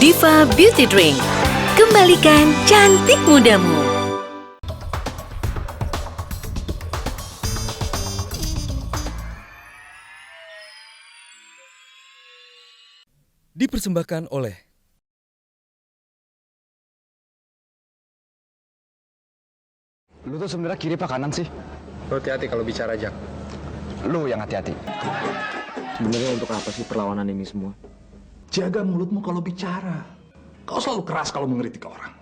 Diva Beauty Drink. Kembalikan cantik mudamu. Dipersembahkan oleh Lu tuh sebenarnya kiri apa kanan sih? Lo hati-hati kalau bicara, Jak. Lu yang hati-hati. Sebenarnya untuk apa sih perlawanan ini semua? Jaga mulutmu kalau bicara. Kau selalu keras kalau mengkritik orang.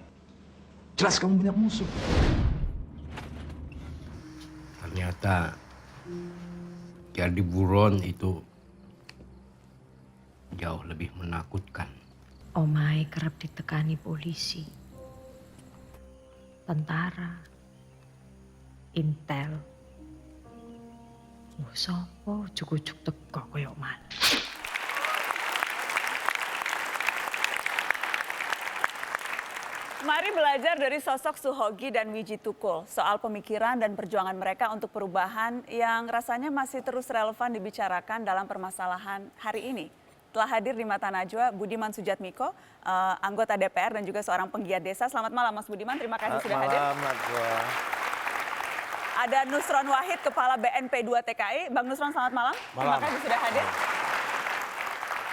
Jelas kamu banyak musuh. Ternyata jadi buron itu jauh lebih menakutkan. Omai kerap ditekani polisi, tentara, intel. Sopo ujuk-ujuk teko koyok mana? Mari belajar dari sosok Suhogi dan Wiji Tukul soal pemikiran dan perjuangan mereka untuk perubahan yang rasanya masih terus relevan dibicarakan dalam permasalahan hari ini. Telah hadir di Mata Najwa Budiman Sujatmiko, anggota DPR dan juga seorang penggiat desa. Selamat malam Mas Budiman, terima kasih sudah hadir. Malam, Najwa. Ada Nusron Wahid, Kepala BNP 2 TKI. Bang Nusron, selamat malam. Terima kasih sudah hadir.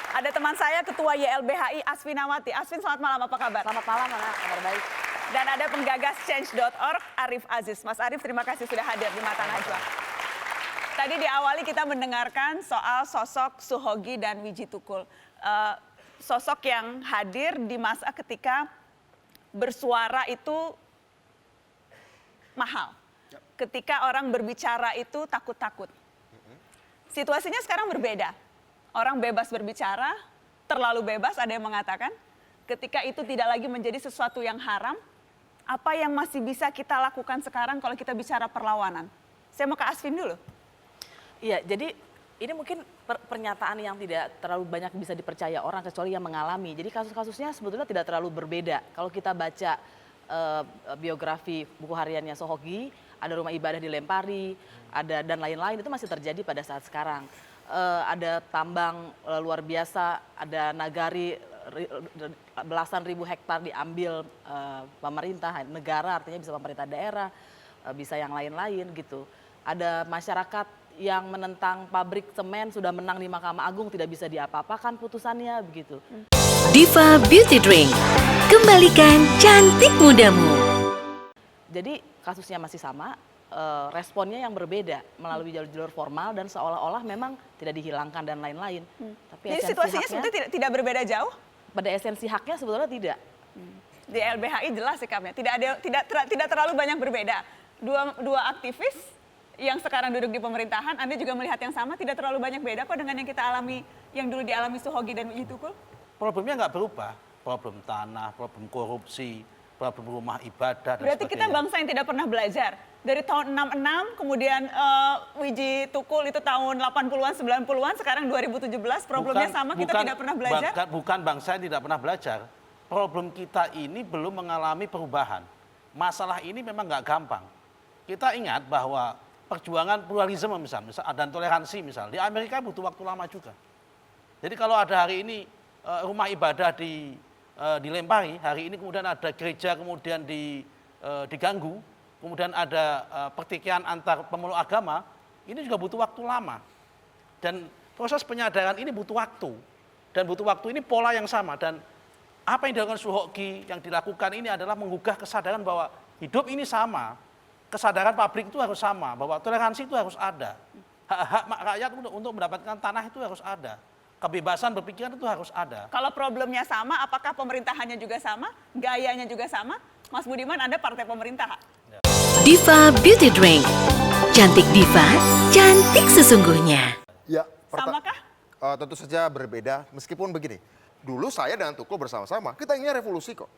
Ada teman saya, Ketua YLBHI Asfinawati. Asvin, selamat malam, apa kabar? Selamat malam, Mana. Kabar baik. Dan ada penggagas Change.org, Arif Aziz. Mas Arif, terima kasih sudah hadir di Mata Najwa. Tadi diawali kita mendengarkan soal sosok Suhogi dan Wiji Tukul. Sosok yang hadir di masa ketika bersuara itu mahal. Ketika orang berbicara itu takut-takut. Situasinya sekarang berbeda. Orang bebas berbicara, terlalu bebas ada yang mengatakan. Ketika itu tidak lagi menjadi sesuatu yang haram, apa yang masih bisa kita lakukan sekarang kalau kita bicara perlawanan? Saya mau ke Asvin dulu. Iya, jadi ini mungkin pernyataan yang tidak terlalu banyak bisa dipercaya orang kecuali yang mengalami. Jadi kasus-kasusnya sebetulnya tidak terlalu berbeda. Kalau kita baca biografi buku hariannya Suhogi, ada rumah ibadah dilempari, ada dan lain-lain itu masih terjadi pada saat sekarang. Ada tambang luar biasa, ada nagari belasan ribu hektar diambil pemerintah, negara artinya bisa pemerintah daerah, bisa yang lain-lain gitu. Ada masyarakat yang menentang pabrik semen sudah menang di Mahkamah Agung tidak bisa diapa-apakan putusannya begitu. Diva Beauty Drink. Kembalikan cantik mudamu. Jadi kasusnya masih sama, responnya yang berbeda melalui jalur-jalur formal dan seolah-olah memang tidak dihilangkan dan lain-lain. Tapi Jadi situasinya sebetulnya tidak berbeda jauh? Pada esensi haknya sebetulnya tidak. Di LBHI jelas sikapnya, tidak terlalu banyak berbeda. Dua aktivis yang sekarang duduk di pemerintahan, Anda juga melihat yang sama, tidak terlalu banyak beda kok dengan yang kita alami, yang dulu dialami Suhogi dan Wiji Tukul? Problemnya nggak berubah. Problem tanah, problem korupsi, problem rumah ibadah, dan Berarti kita sebagainya. bangsa yang tidak pernah belajar. Dari tahun 66, kemudian Wiji Tukul itu tahun 80-an, 90-an, sekarang 2017, problemnya sama, kita tidak pernah belajar? Bukan bangsa yang tidak pernah belajar. Problem kita ini belum mengalami perubahan. Masalah ini memang nggak gampang. Kita ingat bahwa perjuangan pluralisme misalnya dan toleransi misalnya, di Amerika butuh waktu lama juga. Jadi kalau ada hari ini rumah ibadah dilempari, hari ini kemudian ada gereja kemudian diganggu, kemudian ada pertikaian antar pemeluk agama, ini juga butuh waktu lama. Dan proses penyadaran ini butuh waktu. Dan butuh waktu ini pola yang sama. Dan apa yang dilakukan Suhogi yang dilakukan ini adalah menggugah kesadaran bahwa hidup ini sama. Kesadaran publik itu harus sama, bahwa toleransi itu harus ada. Hak-hak rakyat untuk mendapatkan tanah itu harus ada. Kebebasan berpikiran itu harus ada. Kalau problemnya sama, apakah pemerintahannya juga sama? Gayanya juga sama? Mas Budiman, Anda partai pemerintah. Diva Beauty Drink. Cantik diva, cantik sesungguhnya. Ya, Samakah? tentu saja berbeda. Meskipun begini, dulu saya dengan Tukul bersama-sama, kita inginnya revolusi kok.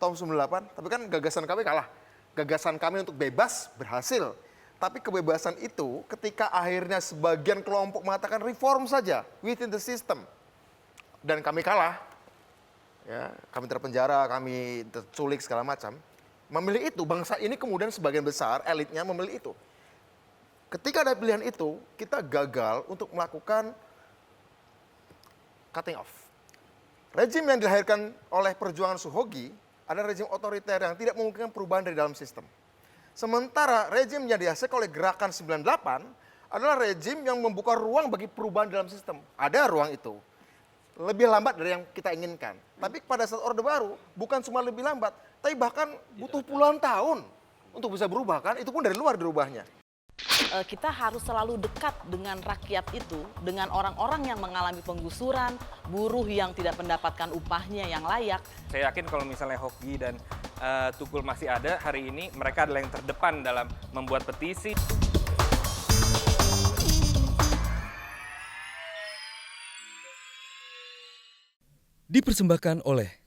Tahun 98, tapi kan gagasan kami kalah. Gagasan kami untuk bebas berhasil. Tapi kebebasan itu ketika akhirnya sebagian kelompok mengatakan reform saja within the system. Dan kami kalah. Ya, kami terpenjara, kami terculik segala macam. Memilih itu, bangsa ini kemudian sebagian besar elitnya memilih itu. Ketika ada pilihan itu, kita gagal untuk melakukan cutting off. Rezim yang dilahirkan oleh perjuangan Suhogi adalah rezim otoriter yang tidak memungkinkan perubahan dari dalam sistem. Sementara rezim yang dihasilkan oleh gerakan 98 adalah rezim yang membuka ruang bagi perubahan dalam sistem. Ada ruang itu. Lebih lambat dari yang kita inginkan. Tapi pada saat Orde Baru, bukan cuma lebih lambat, tapi bahkan butuh puluhan tahun untuk bisa berubah kan, itu pun dari luar dirubahnya. Kita harus selalu dekat dengan rakyat itu, dengan orang-orang yang mengalami penggusuran, buruh yang tidak mendapatkan upahnya yang layak. Saya yakin kalau misalnya Hoki dan Tukul masih ada hari ini, mereka adalah yang terdepan dalam membuat petisi. Dipersembahkan oleh